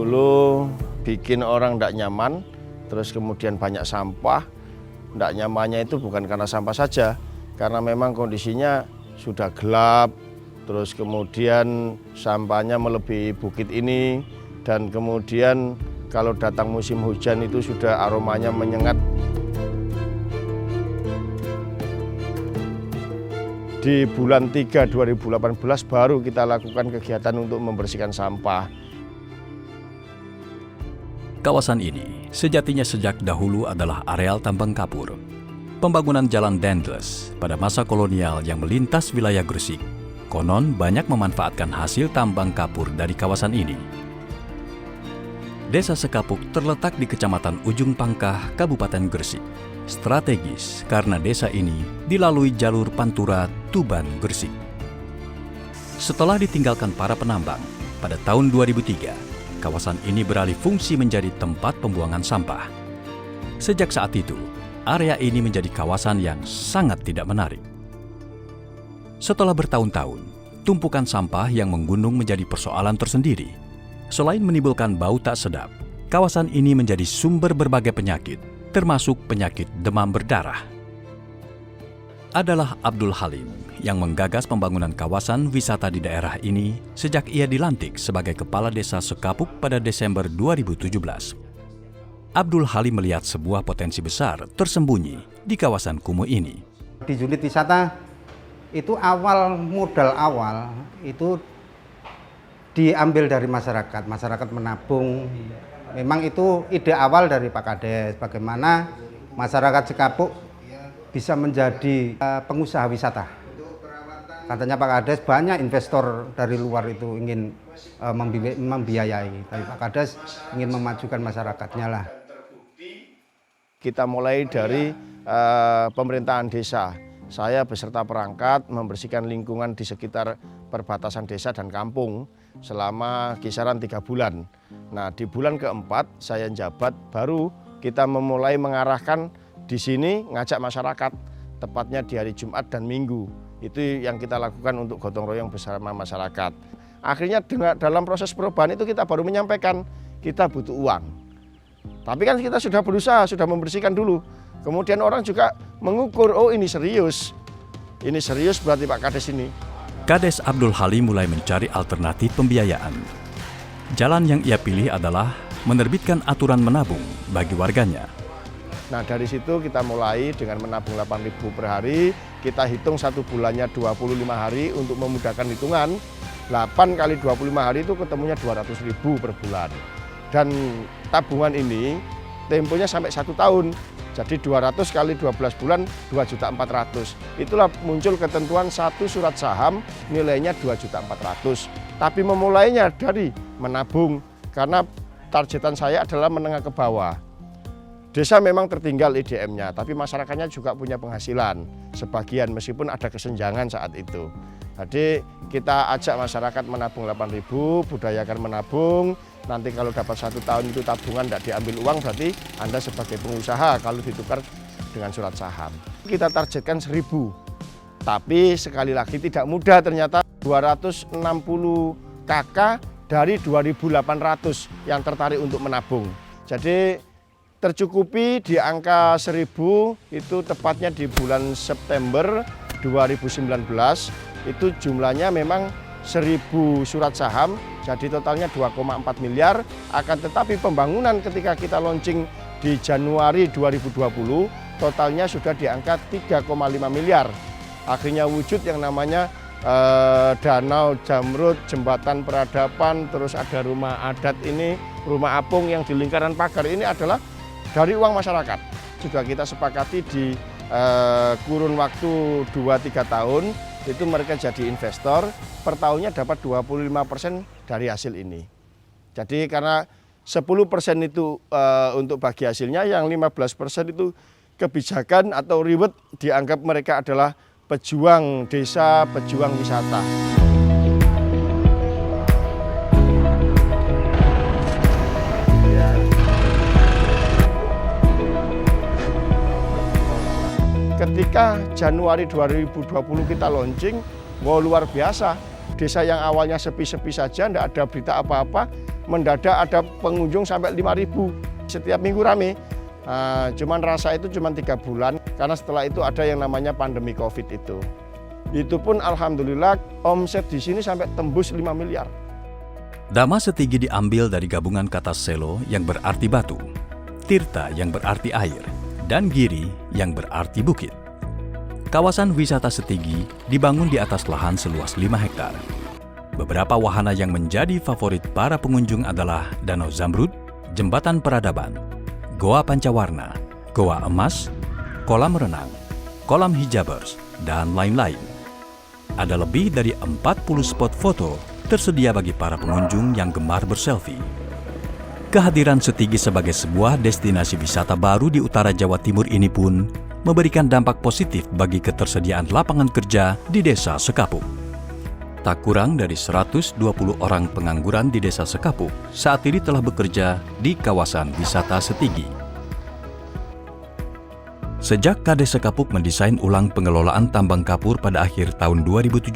dulu bikin orang tidak nyaman, terus kemudian banyak sampah. Tidak nyamannya itu bukan karena sampah saja, karena memang kondisinya sudah gelap, terus kemudian sampahnya melebihi bukit ini, dan kemudian kalau datang musim hujan itu sudah aromanya menyengat. Di bulan 3 2018 baru kita lakukan kegiatan untuk membersihkan sampah. Kawasan ini sejatinya sejak dahulu adalah areal tambang kapur. Pembangunan jalan Dendles pada masa kolonial yang melintas wilayah Gresik, konon banyak memanfaatkan hasil tambang kapur dari kawasan ini. Desa Sekapuk terletak di Kecamatan Ujung Pangkah, Kabupaten Gresik. Strategis karena desa ini dilalui jalur Pantura Tuban Gresik. Setelah ditinggalkan para penambang, pada tahun 2003, kawasan ini beralih fungsi menjadi tempat pembuangan sampah. Sejak saat itu, area ini menjadi kawasan yang sangat tidak menarik. Setelah bertahun-tahun, tumpukan sampah yang menggunung menjadi persoalan tersendiri. Selain menimbulkan bau tak sedap, kawasan ini menjadi sumber berbagai penyakit, termasuk penyakit demam berdarah. Adalah Abdul Halim yang menggagas pembangunan kawasan wisata di daerah ini sejak ia dilantik sebagai Kepala Desa Sekapuk pada Desember 2017. Abdul Halim melihat sebuah potensi besar tersembunyi di kawasan kumuh ini. Di unit wisata itu modal awal itu diambil dari masyarakat. Masyarakat menabung. Memang itu ide awal dari Pak Kades, bagaimana masyarakat Sekapuk bisa menjadi pengusaha wisata. Katanya Pak Kades banyak investor dari luar itu ingin membiayai, tapi Pak Kades ingin memajukan masyarakatnya lah. Kita mulai dari pemerintahan desa. Saya beserta perangkat membersihkan lingkungan di sekitar perbatasan desa dan kampung selama kisaran 3 bulan. Nah, di bulan keempat saya jabat, baru kita memulai mengarahkan di sini ngajak masyarakat, tepatnya di hari Jumat dan Minggu. Itu yang kita lakukan untuk gotong royong bersama masyarakat. Akhirnya dalam proses perubahan itu kita baru menyampaikan kita butuh uang. Tapi kan kita sudah berusaha, sudah membersihkan dulu. Kemudian orang juga mengukur, oh ini serius. Ini serius berarti Pak Kades ini. Kades Abdul Halim mulai mencari alternatif pembiayaan. Jalan yang ia pilih adalah menerbitkan aturan menabung bagi warganya. Nah, dari situ kita mulai dengan menabung 8.000 per hari. Kita hitung satu bulannya 25 hari untuk memudahkan hitungan. 8 kali 25 hari itu ketemunya 200.000 per bulan. Dan tabungan ini temponya sampai 1 tahun. Jadi 200 kali 12 bulan 2.400.000. Itulah muncul ketentuan satu surat saham nilainya 2.400.000. Tapi memulainya dari menabung karena targetan saya adalah menengah ke bawah. Desa memang tertinggal IDM-nya, tapi masyarakatnya juga punya penghasilan sebagian meskipun ada kesenjangan saat itu. Jadi kita ajak masyarakat menabung 8.000, budayakan menabung. Nanti kalau dapat 1 tahun itu tabungan tidak diambil uang, berarti Anda sebagai pengusaha kalau ditukar dengan surat saham. Kita targetkan 1.000, tapi sekali lagi tidak mudah, ternyata 260 KK dari 2.800 yang tertarik untuk menabung. Jadi tercukupi di angka 1.000 itu tepatnya di bulan September 2019. Itu jumlahnya memang 1.000 surat saham, jadi totalnya 2,4 miliar. Akan tetapi pembangunan ketika kita launching di Januari 2020, totalnya sudah di angka 3,5 miliar. Akhirnya wujud yang namanya danau Jamrut, jembatan peradaban, terus ada rumah adat ini, rumah apung yang di lingkaran pagar ini adalah dari uang masyarakat. Sudah kita sepakati di kurun waktu 2-3 tahun, itu mereka jadi investor, per tahunnya dapat 25% dari hasil ini. Jadi karena 10% itu untuk bagi hasilnya, yang 15% itu kebijakan atau reward, dianggap mereka adalah pejuang desa, pejuang wisata. Ketika Januari 2020 kita launching, wow luar biasa. Desa yang awalnya sepi-sepi saja, tidak ada berita apa-apa, mendadak ada pengunjung sampai 5.000 setiap minggu rame. Cuman rasa itu cuma 3 bulan karena setelah itu ada yang namanya pandemi COVID itu. Itu pun alhamdulillah omset di sini sampai tembus 5 miliar. Dama Setigi diambil dari gabungan kata selo yang berarti batu, tirta yang berarti air, dan giri yang berarti bukit. Kawasan wisata Setigi dibangun di atas lahan seluas 5 hektar. Beberapa wahana yang menjadi favorit para pengunjung adalah Danau Zamrud, Jembatan Peradaban, Goa Pancawarna, Goa Emas, kolam renang, kolam hijabers, dan lain-lain. Ada lebih dari 40 spot foto tersedia bagi para pengunjung yang gemar berselfie. Kehadiran Setigi sebagai sebuah destinasi wisata baru di utara Jawa Timur ini pun memberikan dampak positif bagi ketersediaan lapangan kerja di Desa Sekapuk. Tak kurang dari 120 orang pengangguran di Desa Sekapuk saat ini telah bekerja di kawasan wisata Setigi. Sejak Kades Sekapuk mendesain ulang pengelolaan tambang kapur pada akhir tahun 2017,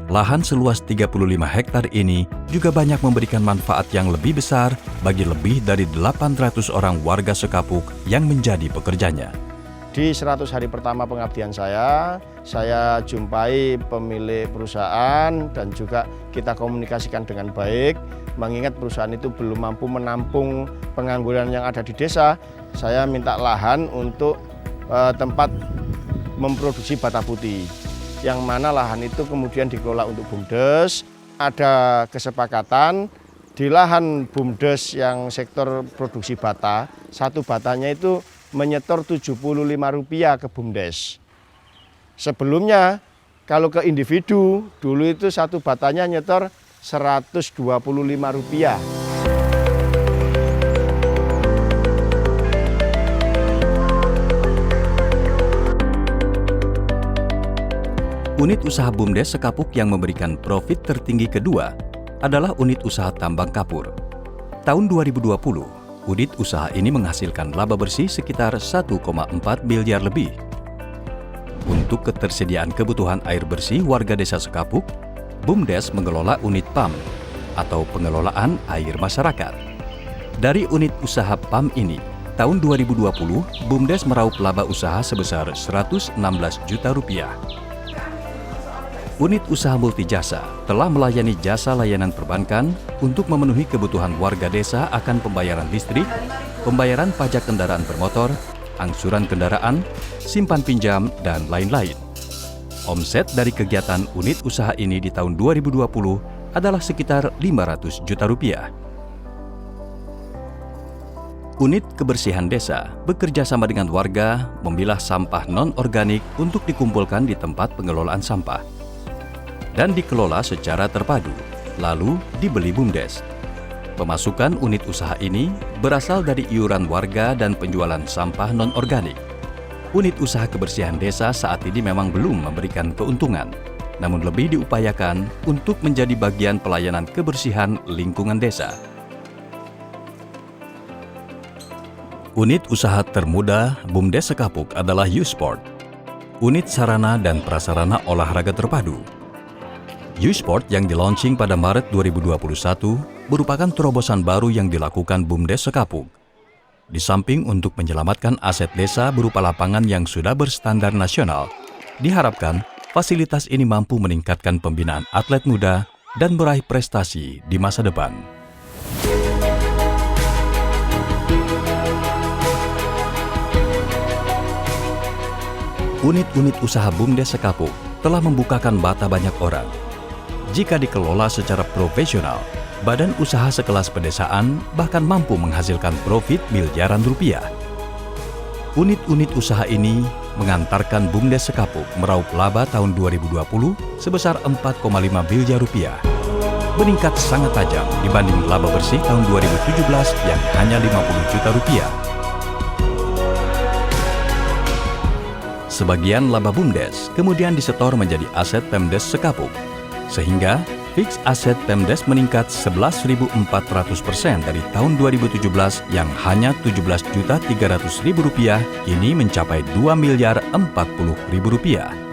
lahan seluas 35 hektar ini juga banyak memberikan manfaat yang lebih besar bagi lebih dari 800 orang warga Sekapuk yang menjadi pekerjanya. Di 100 hari pertama pengabdian saya jumpai pemilik perusahaan dan juga kita komunikasikan dengan baik. Mengingat perusahaan itu belum mampu menampung pengangguran yang ada di desa, saya minta lahan untuk tempat memproduksi bata putih. Yang mana lahan itu kemudian dikelola untuk BUMDes. Ada kesepakatan di lahan BUMDes yang sektor produksi bata, satu batanya itu menyetor Rp75 ke BUMDes. Sebelumnya kalau ke individu dulu itu satu batanya nyetor Rp125. Unit usaha BUMDes Sekapuk yang memberikan profit tertinggi kedua adalah unit usaha tambang kapur. Tahun 2020, unit usaha ini menghasilkan laba bersih sekitar 1,4 miliar lebih. Untuk ketersediaan kebutuhan air bersih warga Desa Sekapuk, BUMDes mengelola unit PAM atau pengelolaan air masyarakat. Dari unit usaha PAM ini, tahun 2020 BUMDes meraup laba usaha sebesar Rp116 juta. Unit usaha multijasa telah melayani jasa layanan perbankan untuk memenuhi kebutuhan warga desa akan pembayaran listrik, pembayaran pajak kendaraan bermotor, angsuran kendaraan, simpan pinjam, dan lain-lain. Omset dari kegiatan unit usaha ini di tahun 2020 adalah sekitar Rp500 juta. Unit kebersihan desa bekerja sama dengan warga memilah sampah non-organik untuk dikumpulkan di tempat pengelolaan sampah dan dikelola secara terpadu, lalu dibeli BUMDes. Pemasukan unit usaha ini berasal dari iuran warga dan penjualan sampah non-organik. Unit usaha kebersihan desa saat ini memang belum memberikan keuntungan, namun lebih diupayakan untuk menjadi bagian pelayanan kebersihan lingkungan desa. Unit usaha termuda BUMDes Sekapuk adalah U-Sport, unit sarana dan prasarana olahraga terpadu. U-Sport yang di-launching pada Maret 2021 merupakan terobosan baru yang dilakukan BUMDes Sekapuk. Di samping untuk menyelamatkan aset desa berupa lapangan yang sudah berstandar nasional, diharapkan fasilitas ini mampu meningkatkan pembinaan atlet muda dan meraih prestasi di masa depan. Unit-unit usaha BUMDes Sekapuk telah membukakan mata banyak orang. Jika dikelola secara profesional, badan usaha sekelas pedesaan bahkan mampu menghasilkan profit miliaran rupiah. Unit-unit usaha ini mengantarkan BUMDes Sekapuk meraup laba tahun 2020 sebesar 4,5 miliar rupiah. Meningkat sangat tajam dibanding laba bersih tahun 2017 yang hanya 50 juta rupiah. Sebagian laba BUMDes kemudian disetor menjadi aset Pemdes Sekapuk, sehingga fix aset Pemdes meningkat 11.400% dari tahun 2017 yang hanya Rp17.300.000 kini mencapai Rp2.040.000.